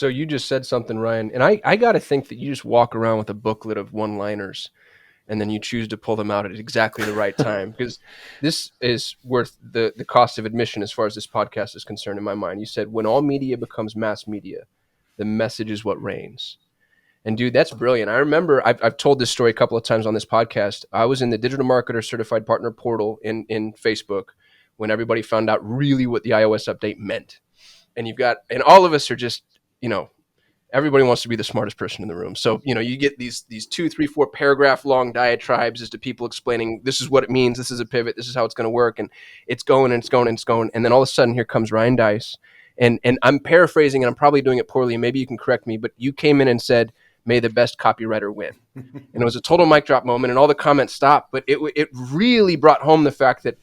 So you just said something, Ryan, and I got to think that you just walk around with a booklet of one-liners and then you choose to pull them out at exactly the right time, because this is worth the cost of admission as far as this podcast is concerned in my mind. You said, when all media becomes mass media, the message is what reigns. And dude, that's brilliant. I remember I've told this story a couple of times on this podcast. I was in the digital marketer certified partner portal in Facebook when everybody found out really what the iOS update meant. And all of us are just, everybody wants to be the smartest person in the room. So, you get these 2, 3, 4 paragraph long diatribes as to people explaining, this is what it means, this is a pivot, this is how it's going to work, and it's going and it's going and it's going. And then all of a sudden here comes Ryan Deiss. And I'm paraphrasing and I'm probably doing it poorly, and maybe you can correct me, but you came in and said, may the best copywriter win. And it was a total mic drop moment, and all the comments stopped. But it really brought home the fact that,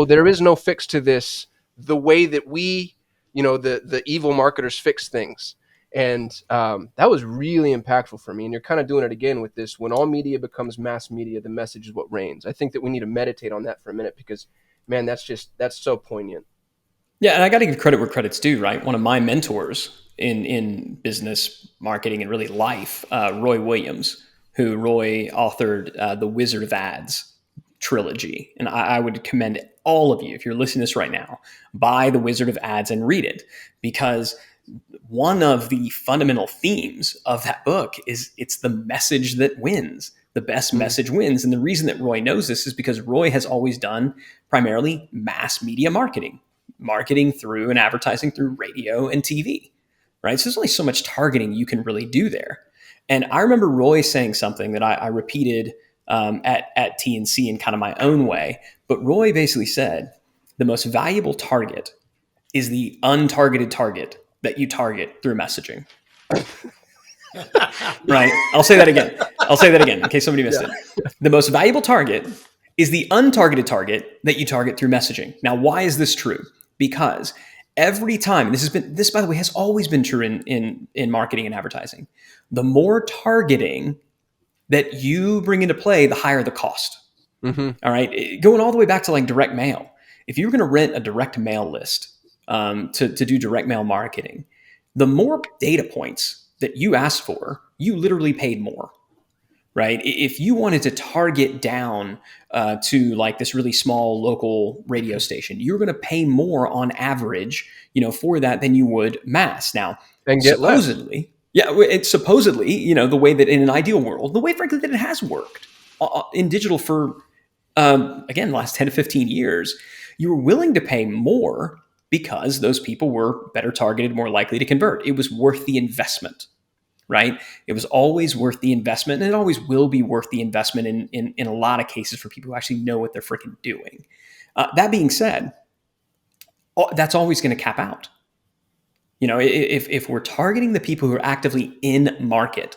there is no fix to this, the way that we, the evil marketers fix things. And that was really impactful for me. And you're kind of doing it again with this. When all media becomes mass media, the message is what reigns. I think that we need to meditate on that for a minute, because, man, that's so poignant. Yeah, and I got to give credit where credit's due, right? One of my mentors in business, marketing, and really life, Roy Williams, who Roy authored The Wizard of Ads trilogy. And I would commend all of you, if you're listening to this right now, buy The Wizard of Ads and read it, because one of the fundamental themes of that book is it's the message that wins. The best message wins. And the reason that Roy knows this is because Roy has always done primarily mass media marketing through and advertising through radio and TV, right? So there's only so much targeting you can really do there. And I remember Roy saying something that I repeated at TNC in kind of my own way. But Roy basically said, the most valuable target is the untargeted target that you target through messaging. Right? I'll say that again in case somebody missed it. The most valuable target is the untargeted target that you target through messaging. Now, why is this true? Because every time, and this by the way has always been true in marketing and advertising, the more targeting that you bring into play, the higher the cost. Mm-hmm. All right, going all the way back to like direct mail. If you were going to rent a direct mail list to do direct mail marketing, the more data points that you asked for, you literally paid more. Right? If you wanted to target down to like this really small local radio station, you're going to pay more on average, for that than you would mass. Now, and get supposedly, less. Yeah, it's supposedly, the way that in an ideal world, the way frankly that it has worked in digital for, again, the last 10 to 15 years, you were willing to pay more because those people were better targeted, more likely to convert. It was worth the investment. Right? It was always worth the investment, and it always will be worth the investment in a lot of cases for people who actually know what they're freaking doing. That being said, that's always going to cap out. If we're targeting the people who are actively in market,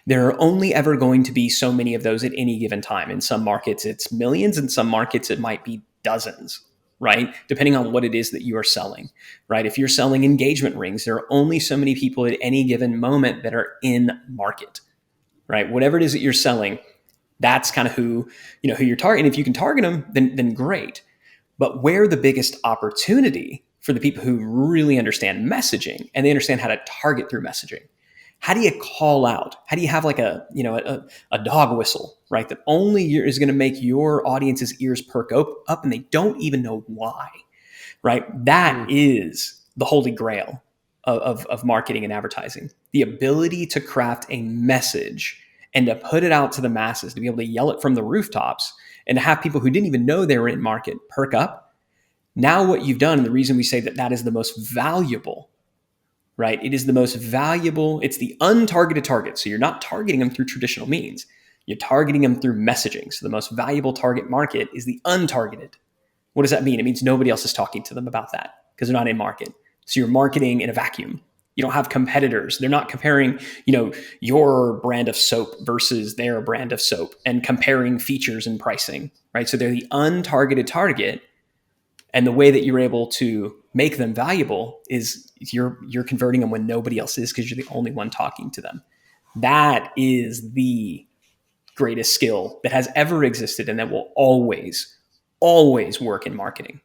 there are only ever going to be so many of those at any given time. In some markets, it's millions. In some markets, it might be dozens. Right? Depending on what it is that you are selling, right? If you're selling engagement rings, there are only so many people at any given moment that are in market, right? Whatever it is that you're selling, that's kind of who you're targeting. If you can target them, then great. But where the biggest opportunity for the people who really understand messaging and they understand how to target through messaging, how do you call out? How do you have like a dog whistle, right? That only is going to make your audience's ears perk up and they don't even know why, right? That is the holy grail of marketing and advertising. The ability to craft a message and to put it out to the masses, to be able to yell it from the rooftops and to have people who didn't even know they were in market perk up. Now what you've done, and the reason we say that is the most valuable, right? It is the most valuable. It's the untargeted target. So you're not targeting them through traditional means. You're targeting them through messaging. So the most valuable target market is the untargeted. What does that mean? It means nobody else is talking to them about that because they're not in market. So you're marketing in a vacuum. You don't have competitors. They're not comparing, your brand of soap versus their brand of soap and comparing features and pricing, right? So they're the untargeted target. And the way that you're able to make them valuable is you're converting them when nobody else is because you're the only one talking to them. That is the greatest skill that has ever existed and that will always, always work in marketing.